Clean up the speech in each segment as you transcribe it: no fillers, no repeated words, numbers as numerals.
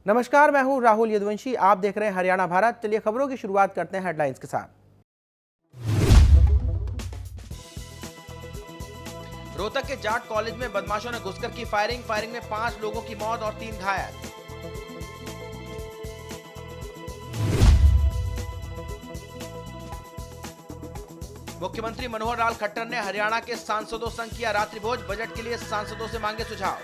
नमस्कार, मैं हूं राहुल यदुवंशी। आप देख रहे हैं हरियाणा भारत। चलिए खबरों की शुरुआत करते हैं हेडलाइंस के साथ। रोहतक के जाट कॉलेज में बदमाशों ने घुसकर की फायरिंग में 5 लोगों की मौत और 3 घायल। मुख्यमंत्री मनोहर लाल खट्टर ने हरियाणा के सांसदों संग किया रात्रि भोज। बजट के लिए सांसदों से मांगे सुझाव।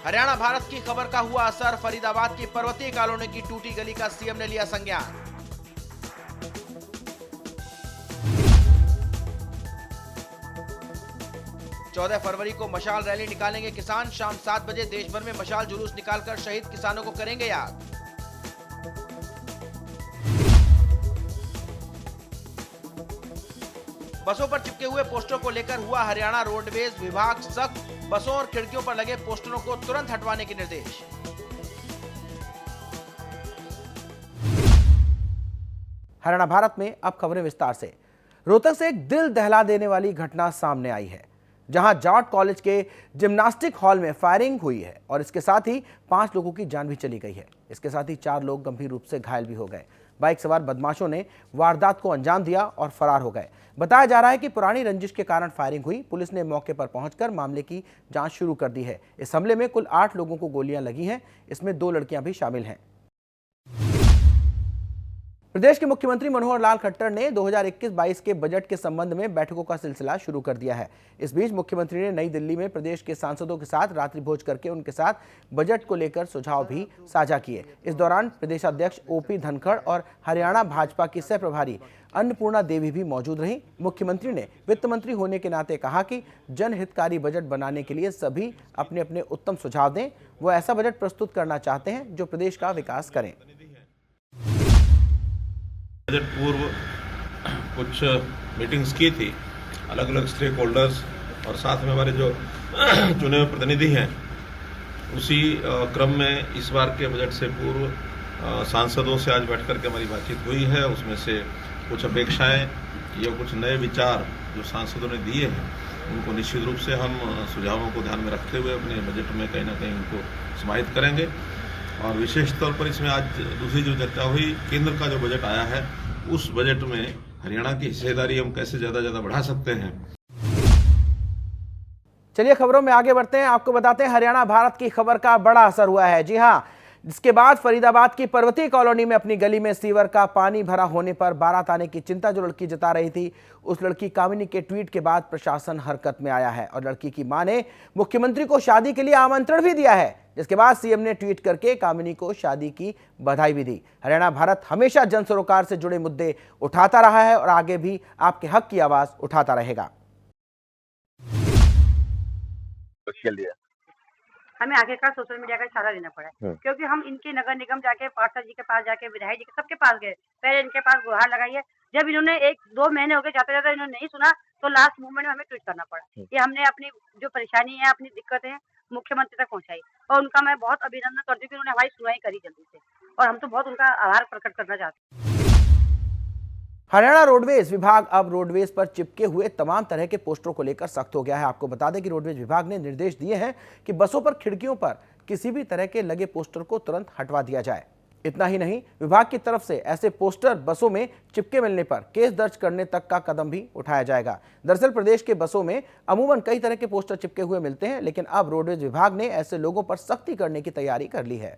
हरियाणा भारत की खबर का हुआ असर। फरीदाबाद की पर्वतीय कॉलोनी की टूटी गली का सीएम ने लिया संज्ञान। चौदह फरवरी को मशाल रैली निकालेंगे किसान। शाम 7 बजे देश भर में मशाल जुलूस निकालकर शहीद किसानों को करेंगे याद। बसों पर चिपके हुए पोस्टरों को लेकर हुआ हरियाणा रोडवेज विभाग सख्त। बसों और खिड़कियों पर लगे पोस्टरों को तुरंत हटवाने के निर्देश। हरियाणा भारत में अब खबरें विस्तार से। रोहतक से एक दिल दहला देने वाली घटना सामने आई है, जहां जाट कॉलेज के जिम्नास्टिक हॉल में फायरिंग हुई है और इसके साथ ही 5 लोगों की जान भी चली गई है। इसके साथ ही 4 लोग गंभीर रूप से घायल भी हो गए। बाइक सवार बदमाशों ने वारदात को अंजाम दिया और फरार हो गए। बताया जा रहा है कि पुरानी रंजिश के कारण फायरिंग हुई। पुलिस ने मौके पर पहुंचकर मामले की जांच शुरू कर दी है। इस हमले में कुल 8 लोगों को गोलियां लगी हैं। इसमें 2 लड़कियां भी शामिल हैं। प्रदेश के मुख्यमंत्री मनोहर लाल खट्टर ने 2021-22 के बजट के संबंध में बैठकों का सिलसिला शुरू कर दिया है। इस बीच मुख्यमंत्री ने नई दिल्ली में प्रदेश के सांसदों के साथ रात्रि भोज करके उनके साथ बजट को लेकर सुझाव भी साझा किए। इस दौरान प्रदेशाध्यक्ष ओपी धनखड़ और हरियाणा भाजपा की सह प्रभारी अन्नपूर्णा देवी भी मौजूद रहीं। मुख्यमंत्री ने वित्त मंत्री होने के नाते कहा कि जनहितकारी बजट बनाने के लिए सभी अपने अपने उत्तम सुझाव दें। वो ऐसा बजट प्रस्तुत करना चाहते हैं जो प्रदेश का विकास करें। बजट पूर्व कुछ मीटिंग्स की थी अलग अलग स्टेक होल्डर्स और साथ में हमारे जो चुने हुए प्रतिनिधि हैं, उसी क्रम में इस बार के बजट से पूर्व सांसदों से आज बैठ करके हमारी बातचीत हुई है। उसमें से कुछ अपेक्षाएं या कुछ नए विचार जो सांसदों ने दिए हैं, उनको निश्चित रूप से हम सुझावों को ध्यान में रखते हुए अपने बजट में कहीं ना कहीं उनको समाहित करेंगे। और विशेष तौर पर इसमें आज दूसरी जो चर्चा हुई, केंद्र का जो बजट आया है उस बजट में हरियाणा की हिस्सेदारी हम कैसे ज्यादा बढ़ा सकते हैं। चलिए खबरों में आगे बढ़ते हैं। आपको बताते हैं हरियाणा भारत की खबर का बड़ा असर हुआ है। जी हां, जिसके बाद फरीदाबाद की पर्वतीय कॉलोनी में अपनी गली में सीवर का पानी भरा होने पर बारात आने की चिंता जो लड़की जता रही थी, उस लड़की कामिनी के ट्वीट के बाद प्रशासन हरकत में आया है और लड़की की मां ने मुख्यमंत्री को शादी के लिए आमंत्रण भी दिया है। जिसके बाद सीएम ने ट्वीट करके कामिनी को शादी की बधाई भी दी। हरियाणा भारत हमेशा जन सरोकार से जुड़े मुद्दे उठाता रहा है और आगे भी आपके हक की आवाज उठाता रहेगा। हमें आगे का सोशल मीडिया का सहारा लेना पड़ा है, क्योंकि हम इनके नगर निगम जाके पार्षद जी के पास जाके विधायक जी के सबके पास गए, पहले इनके पास गुहार लगाई है। जब इन्होंने 1-2 महीने हो गए जाते जाते इन्होंने नहीं सुना, तो लास्ट मोमेंट में हमें ट्वीट करना पड़ा। ये हमने अपनी जो परेशानी है, अपनी दिक्कतें हैं मुख्यमंत्री तक पहुंचाई और उनका मैं बहुत अभिनंदन करती हूँ कि उन्होंने हमारी सुनवाई करी जल्दी से, और हम तो बहुत उनका आभार प्रकट करना चाहते हैं। हरियाणा रोडवेज विभाग अब रोडवेज पर चिपके हुए तमाम तरह के पोस्टरों को लेकर सख्त हो गया है। आपको बता दें कि रोडवेज विभाग ने निर्देश दिए हैं कि बसों पर खिड़कियों पर किसी भी तरह के लगे पोस्टर को तुरंत हटवा दिया जाए। इतना ही नहीं, विभाग की तरफ से ऐसे पोस्टर बसों में चिपके मिलने पर केस दर्ज करने तक का कदम भी उठाया जाएगा। दरअसल प्रदेश के बसों में अमूमन कई तरह के पोस्टर चिपके हुए मिलते हैं, लेकिन अब रोडवेज विभाग ने ऐसे लोगों पर सख्ती करने की तैयारी कर ली है।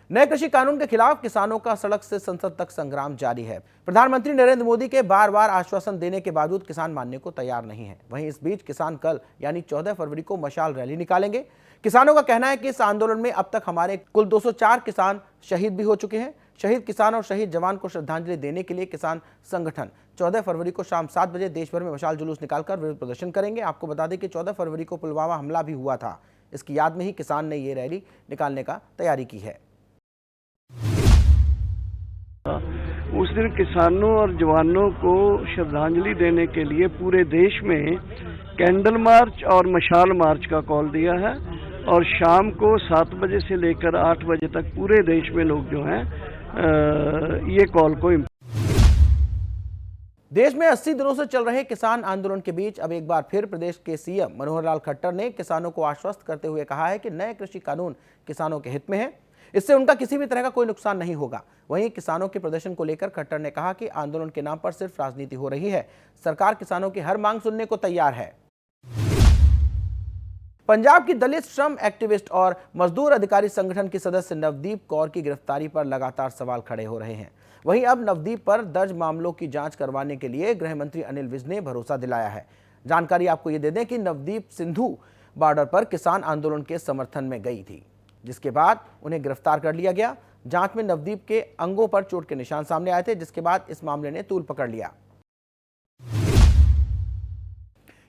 नए कृषि कानून के खिलाफ किसानों का सड़क से संसद तक संग्राम जारी है। प्रधानमंत्री नरेंद्र मोदी के बार बार आश्वासन देने के बावजूद किसान मानने को तैयार नहीं है। वहीं इस बीच किसान कल यानी 14 फरवरी को मशाल रैली निकालेंगे। किसानों का कहना है कि इस आंदोलन में अब तक हमारे कुल 204 किसान शहीद भी हो चुके हैं। शहीद किसान और शहीद जवान को श्रद्धांजलि देने के लिए किसान संगठन 14 फरवरी को शाम 7 बजे देश भर में मशाल जुलूस निकालकर विरोध प्रदर्शन करेंगे। आपको बता दें कि 14 फरवरी को पुलवामा हमला भी हुआ था। इसकी याद में ही किसान ने ये रैली निकालने का तैयारी की है। उस दिन किसानों और जवानों को श्रद्धांजलि देने के लिए पूरे देश में कैंडल मार्च और मशाल मार्च का कॉल दिया है और शाम को 7 बजे से लेकर 8 बजे तक पूरे देश में लोग जो हैं ये कॉल को देश में 80 दिनों से चल रहे किसान आंदोलन के बीच अब एक बार फिर प्रदेश के सीएम मनोहर लाल खट्टर ने किसानों को आश्वस्त करते हुए कहा है कि नए कृषि कानून किसानों के हित में है, इससे उनका किसी भी तरह का कोई नुकसान नहीं होगा। वहीं किसानों के प्रदर्शन को लेकर खट्टर ने कहा कि आंदोलन के नाम पर सिर्फ राजनीति हो रही है, सरकार किसानों की हर मांग सुनने को तैयार है। पंजाब की दलित श्रम एक्टिविस्ट और मजदूर अधिकारी संगठन की सदस्य नवदीप कौर की गिरफ्तारी पर लगातार सवाल खड़े हो रहे हैं। वहीं अब नवदीप पर दर्ज मामलों की जांच करवाने के लिए गृह मंत्री अनिल विज ने भरोसा दिलाया है। जानकारी आपको ये दे दें कि नवदीप सिंधु बॉर्डर पर किसान आंदोलन के समर्थन में गई थी, जिसके बाद उन्हें गिरफ्तार कर लिया गया। जांच में नवदीप के अंगों पर चोट के निशान सामने आए थे, जिसके बाद इस मामले ने तूल पकड़ लिया।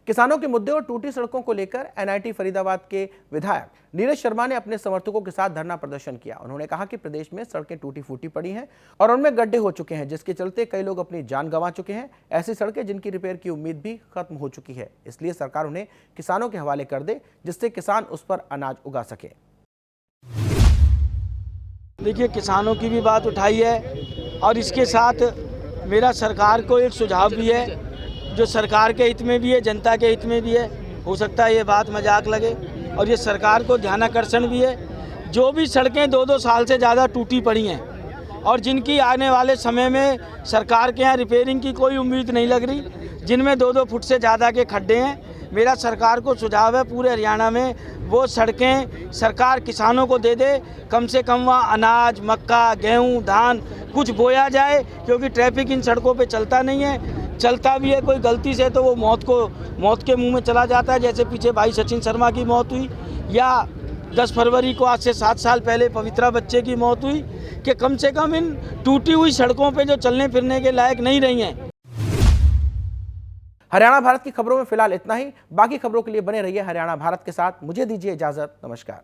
किसानों के मुद्दे और टूटी सड़कों को लेकर एनआईटी फरीदाबाद के विधायक नीरज शर्मा ने अपने समर्थकों के साथ धरना प्रदर्शन किया। उन्होंने कहा कि प्रदेश में सड़कें टूटी फूटी पड़ी हैं और उनमें गड्ढे हो चुके हैं, जिसके चलते कई लोग अपनी जान गंवा चुके हैं। ऐसी सड़कें जिनकी रिपेयर की उम्मीद भी खत्म हो चुकी है, इसलिए सरकार उन्हें किसानों के हवाले कर दे, जिससे किसान उस पर अनाज उगा सके। देखिए, किसानों की भी बात उठाई है और इसके साथ मेरा सरकार को एक सुझाव भी है जो सरकार के हित में भी है, जनता के हित में भी है। हो सकता है ये बात मजाक लगे और ये सरकार को ध्यानाकर्षण भी है। जो भी सड़कें 2-2 साल से ज़्यादा टूटी पड़ी हैं और जिनकी आने वाले समय में सरकार के यहाँ रिपेयरिंग की कोई उम्मीद नहीं लग रही, जिनमें 2-2 फुट से ज़्यादा के खड्डे हैं, मेरा सरकार को सुझाव है पूरे हरियाणा में वो सड़कें सरकार किसानों को दे दे। कम से कम वहाँ अनाज, मक्का, गेहूँ, धान कुछ बोया जाए, क्योंकि ट्रैफिक इन सड़कों पे चलता नहीं है। चलता भी है कोई गलती से तो वो मौत के मुंह में चला जाता है। जैसे पीछे भाई सचिन शर्मा की मौत हुई, या 10 फरवरी को आज से 7 साल पहले पवित्रा बच्चे की मौत हुई, कि कम से कम इन टूटी हुई सड़कों पे जो चलने फिरने के लायक नहीं रही हैं। हरियाणा भारत की खबरों में फिलहाल इतना ही। बाकी खबरों के लिए बने रहिए हरियाणा भारत के साथ। मुझे दीजिए इजाजत। नमस्कार।